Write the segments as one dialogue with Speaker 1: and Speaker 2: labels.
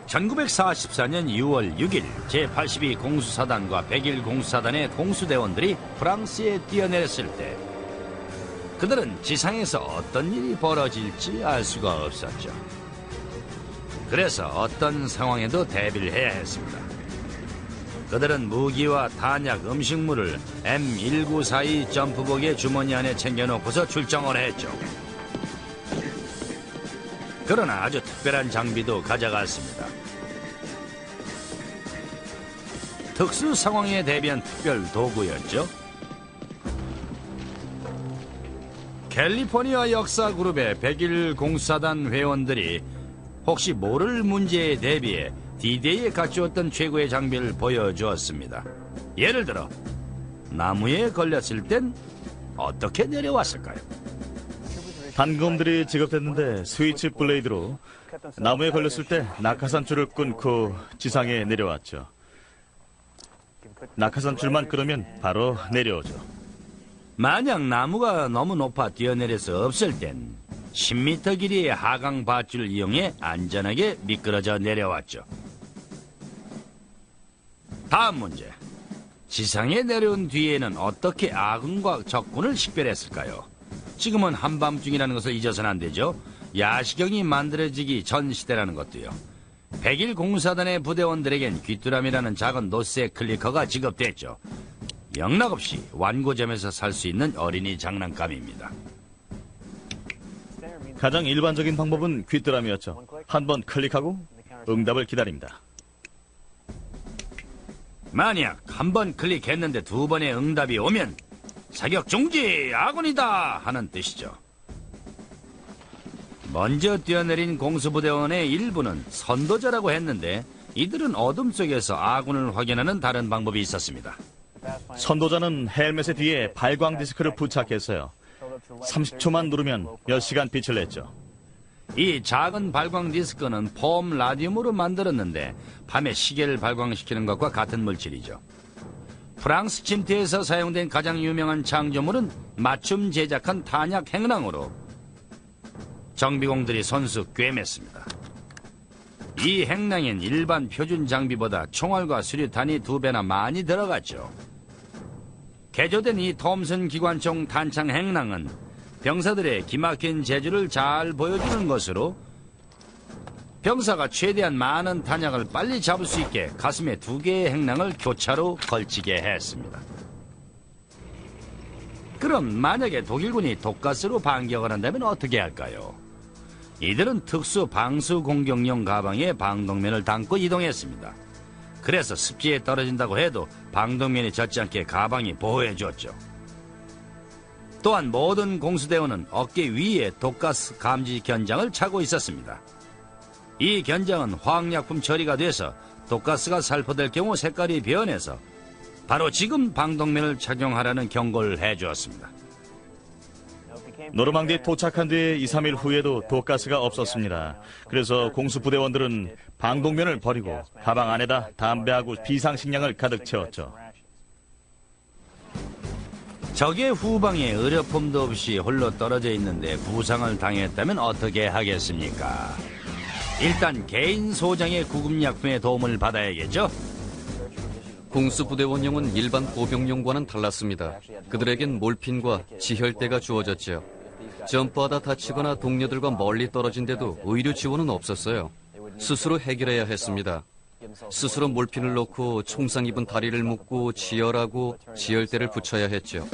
Speaker 1: 1944년 6월 6일 제82 공수사단과 101 공수사단의 공수대원들이 프랑스에 뛰어내렸을 때 그들은 지상에서 어떤 일이 벌어질지 알 수가 없었죠. 그래서 어떤 상황에도 대비를 해야 했습니다. 그들은 무기와 탄약, 음식물을 M1942 점프복의 주머니 안에 챙겨놓고서 출정을 했죠. 그러나 아주 특별한 장비도 가져갔습니다. 특수 상황에 대비한 특별 도구였죠. 캘리포니아 역사그룹의 101 공수사단 회원들이 혹시 모를 문제에 대비해 D-Day에 갖추었던 최고의 장비를 보여주었습니다. 예를 들어 나무에 걸렸을 땐 어떻게 내려왔을까요?
Speaker 2: 단검들이 지급됐는데 스위치 블레이드로 나무에 걸렸을 때 낙하산 줄을 끊고 지상에 내려왔죠. 낙하산 줄만 끊으면 바로 내려오죠.
Speaker 1: 만약 나무가 너무 높아 뛰어내려서 없을 땐 10m 길이의 하강 밧줄을 이용해 안전하게 미끄러져 내려왔죠. 다음 문제. 지상에 내려온 뒤에는 어떻게 아군과 적군을 식별했을까요? 지금은 한밤중이라는 것을 잊어서는 안 되죠. 야시경이 만들어지기 전 시대라는 것도요. 101 공사단의 부대원들에겐 귀뚜라미라는 작은 노쇠 클리커가 지급됐죠. 영락없이 완고점에서 살 수 있는 어린이 장난감입니다.
Speaker 2: 가장 일반적인 방법은 귀뚜라미였죠. 한번 클릭하고 응답을 기다립니다.
Speaker 1: 만약 한 번 클릭했는데 두 번의 응답이 오면 사격 중지, 아군이다 하는 뜻이죠. 먼저 뛰어내린 공수부대원의 일부는 선도자라고 했는데 이들은 어둠 속에서 아군을 확인하는 다른 방법이 있었습니다.
Speaker 2: 선도자는 헬멧의 뒤에 발광 디스크를 부착했어요. 30초만 누르면 몇 시간 빛을 냈죠.
Speaker 1: 이 작은 발광 디스크는 폼 라디움으로 만들었는데 밤에 시계를 발광시키는 것과 같은 물질이죠. 프랑스 침투에서 사용된 가장 유명한 창조물은 맞춤 제작한 탄약 행랑으로 정비공들이 손수 꿰맸습니다. 이 행랑엔 일반 표준 장비보다 총알과 수류탄이 2배나 많이 들어갔죠. 개조된 이 톰슨 기관총 탄창 행랑은 병사들의 기막힌 재주를 잘 보여주는 것으로 병사가 최대한 많은 탄약을 빨리 잡을 수 있게 가슴에 2개의 행랑을 교차로 걸치게 했습니다. 그럼 만약에 독일군이 독가스로 반격을 한다면 어떻게 할까요? 이들은 특수 방수 공격용 가방에 방독면을 담고 이동했습니다. 그래서 습지에 떨어진다고 해도 방독면이 젖지 않게 가방이 보호해줬죠. 또한 모든 공수대원은 어깨 위에 독가스 감지 견장을 차고 있었습니다. 이 견장은 화학약품 처리가 돼서 독가스가 살포될 경우 색깔이 변해서 바로 지금 방독면을 착용하라는 경고를 해주었습니다.
Speaker 2: 노르망디에 도착한 뒤에 2, 3일 후에도 독가스가 없었습니다. 그래서 공수부대원들은 방독면을 버리고 가방 안에다 담배하고 비상식량을 가득 채웠죠.
Speaker 1: 적의 후방에 의료품도 없이 홀로 떨어져 있는데 부상을 당했다면 어떻게 하겠습니까? 일단 개인 소장의 구급약품의 도움을 받아야겠죠?
Speaker 3: 공수부대원용은 일반 보병용과는 달랐습니다. 그들에겐 몰핀과 지혈대가 주어졌죠. 점프하다 다치거나 동료들과 멀리 떨어진데도 의료 지원은 없었어요. 스스로 해결해야 했습니다. 스스로 몰핀을 넣고 총상 입은 다리를 묶고 지혈하고 지혈대를 붙여야 했죠.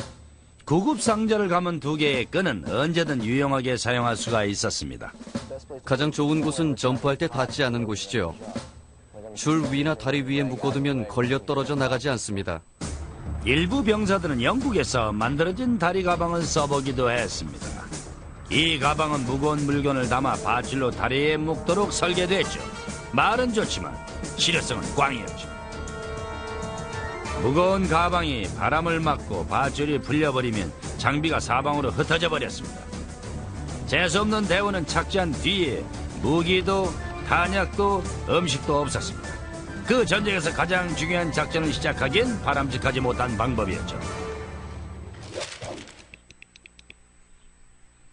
Speaker 1: 구급상자를 감은 2개의 끈은 언제든 유용하게 사용할 수가 있었습니다.
Speaker 3: 가장 좋은 곳은 점프할 때 닿지 않은 곳이죠. 줄 위나 다리 위에 묶어두면 걸려 떨어져 나가지 않습니다.
Speaker 1: 일부 병사들은 영국에서 만들어진 다리 가방을 써보기도 했습니다. 이 가방은 무거운 물건을 담아 밧줄로 다리에 묶도록 설계됐죠. 말은 좋지만 실효성은 꽝이었죠. 무거운 가방이 바람을 막고 밧줄이 풀려버리면 장비가 사방으로 흩어져 버렸습니다. 재수없는 대원은 착지한 뒤에 무기도 탄약도 음식도 없었습니다. 그 전쟁에서 가장 중요한 작전을 시작하기엔 바람직하지 못한 방법이었죠.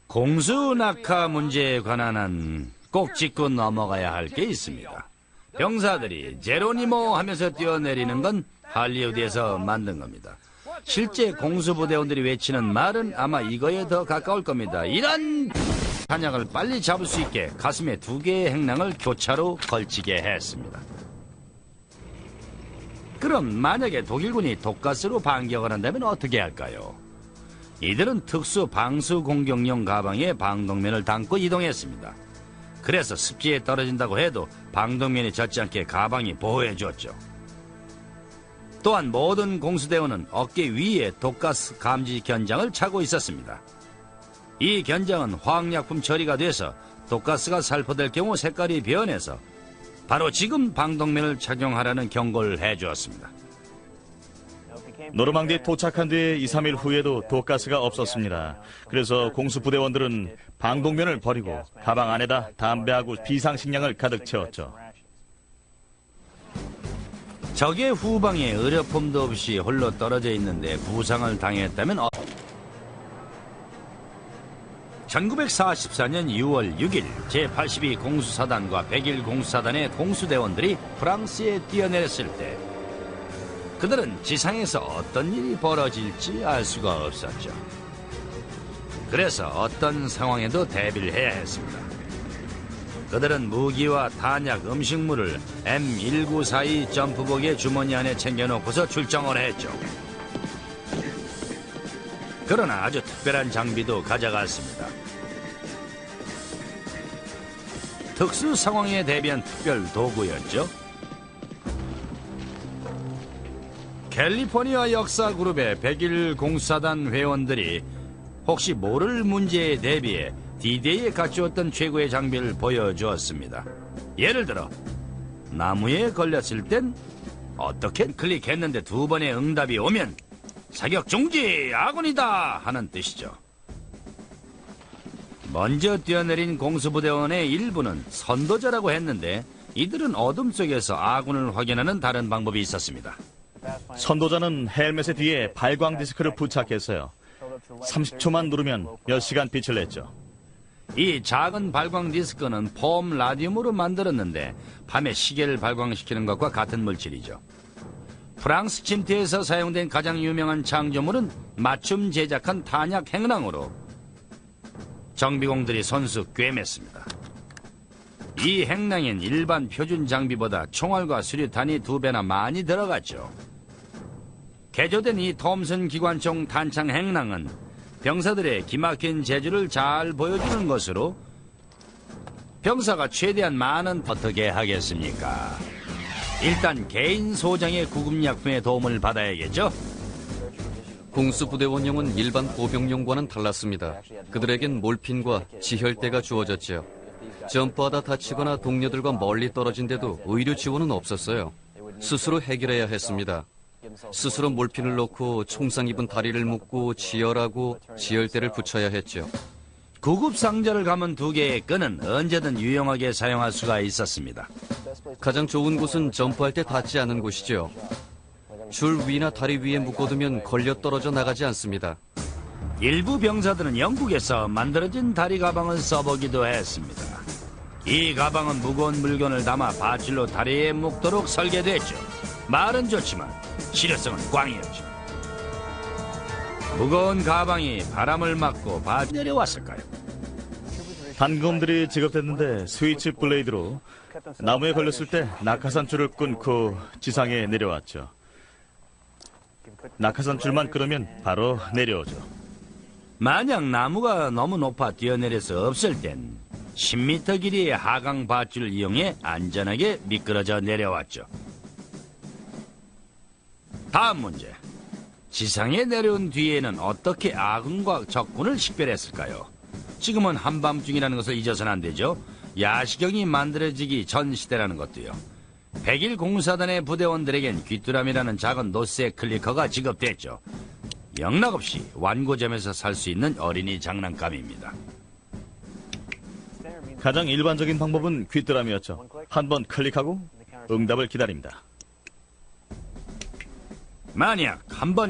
Speaker 1: 공수 낙하 문제에 관한 한 꼭 짚고 넘어가야 할 게 있습니다. 병사들이 제로니모 하면서 뛰어내리는 건 할리우드에서 만든 겁니다. 실제 공수부대원들이 외치는 말은 아마 이거에 더 가까울 겁니다. 이런 탄약을 빨리 잡을 수 있게 가슴에 2개의 행랑을 교차로 걸치게 했습니다. 그럼 만약에 독일군이 독가스로 반격을 한다면 어떻게 할까요? 이들은 특수 방수 공격용 가방에 방독면을 담고 이동했습니다. 그래서 습지에 떨어진다고 해도 방독면이 젖지 않게 가방이 보호해 주었죠. 또한 모든 공수대원은 어깨 위에 독가스 감지 견장을 차고 있었습니다. 이 견장은 화학약품 처리가 돼서 독가스가 살포될 경우 색깔이 변해서 바로 지금 방독면을 착용하라는 경고를 해주었습니다.
Speaker 2: 노르망디에 도착한 뒤에 2, 3일 후에도 독가스가 없었습니다. 그래서 공수부대원들은 방독면을 버리고 가방 안에다 담배하고 비상식량을 가득 채웠죠.
Speaker 1: 적의 후방에 의료품도 없이 홀로 떨어져 있는데 부상을 당했다면 1944년 6월 6일 제82 공수사단과 101 공수사단의 공수대원들이 프랑스에 뛰어내렸을 때 그들은 지상에서 어떤 일이 벌어질지 알 수가 없었죠. 그래서 어떤 상황에도 대비를 해야 했습니다. 그들은 무기와 탄약, 음식물을 M1942 점프복의 주머니 안에 챙겨놓고서 출정을 했죠. 그러나 아주 특별한 장비도 가져갔습니다. 특수 상황에 대비한 특별 도구였죠. 캘리포니아 역사그룹의 101 공수사단 회원들이 혹시 모를 문제에 대비해 D-Day에 갖추었던 최고의 장비를 보여주었습니다. 예를 들어 나무에 걸렸을 땐 어떻게 클릭했는데 2번의 응답이 오면 사격 중지! 아군이다! 하는 뜻이죠. 먼저 뛰어내린 공수부대원의 일부는 선도자라고 했는데 이들은 어둠 속에서 아군을 확인하는 다른 방법이 있었습니다.
Speaker 2: 선도자는 헬멧의 뒤에 발광 디스크를 부착했어요. 30초만 누르면 몇 시간 빛을 냈죠.
Speaker 1: 이 작은 발광 디스크는 폼 라듐으로 만들었는데 밤에 시계를 발광시키는 것과 같은 물질이죠. 프랑스 침투에서 사용된 가장 유명한 창조물은 맞춤 제작한 탄약 행랑으로 정비공들이 손수 꿰맸습니다. 이 행랑엔 일반 표준 장비보다 총알과 수류탄이 2배나 많이 들어갔죠. 개조된 이 톰슨 기관총 탄창 행랑은 병사들의 기막힌 재주를 잘 보여주는 것으로 병사가 최대한 많은 어떻게 하겠습니까? 일단 개인 소장의 구급약품의 도움을 받아야겠죠?
Speaker 3: 공수부대원용은 일반 보병용과는 달랐습니다. 그들에겐 몰핀과 지혈대가 주어졌죠. 점프하다 다치거나 동료들과 멀리 떨어진데도 의료 지원은 없었어요. 스스로 해결해야 했습니다. 스스로 몰핀을 넣고 총상 입은 다리를 묶고 지혈하고 지혈대를 붙여야 했죠.
Speaker 1: 구급상자를 감은 2개의 끈은 언제든 유용하게 사용할 수가 있었습니다.
Speaker 3: 가장 좋은 곳은 점프할 때 닿지 않은 곳이죠. 줄 위나 다리 위에 묶어두면 걸려 떨어져 나가지 않습니다.
Speaker 1: 일부 병사들은 영국에서 만들어진 다리 가방을 써보기도 했습니다. 이 가방은 무거운 물건을 담아 밧줄로 다리에 묶도록 설계됐죠. 말은 좋지만 실효성은 꽝이었죠. 무거운 가방이 바람을 막고 내려왔을까요?
Speaker 2: 단검들이 지급됐는데 스위치 블레이드로 나무에 걸렸을 때 낙하산 줄을 끊고 지상에 내려왔죠. 낙하산 줄만 끊으면 바로 내려오죠.
Speaker 1: 만약 나무가 너무 높아 뛰어내려서 없을 땐 10m 길이의 하강 밧줄을 이용해 안전하게 미끄러져 내려왔죠. 다음 문제. 지상에 내려온 뒤에는 어떻게 아군과 적군을 식별했을까요? 지금은 한밤중이라는 것을 잊어서는 안 되죠. 야시경이 만들어지기 전 시대라는 것도요. 101 공사단의 부대원들에겐 귀뚜라미라는 작은 노쇠 클리커가 지급됐죠. 영락없이 완고점에서 살 수 있는 어린이 장난감입니다.
Speaker 2: 가장 일반적인 방법은 귀뚜라미였죠. 한번 클릭하고 응답을 기다립니다.
Speaker 1: 만약 한번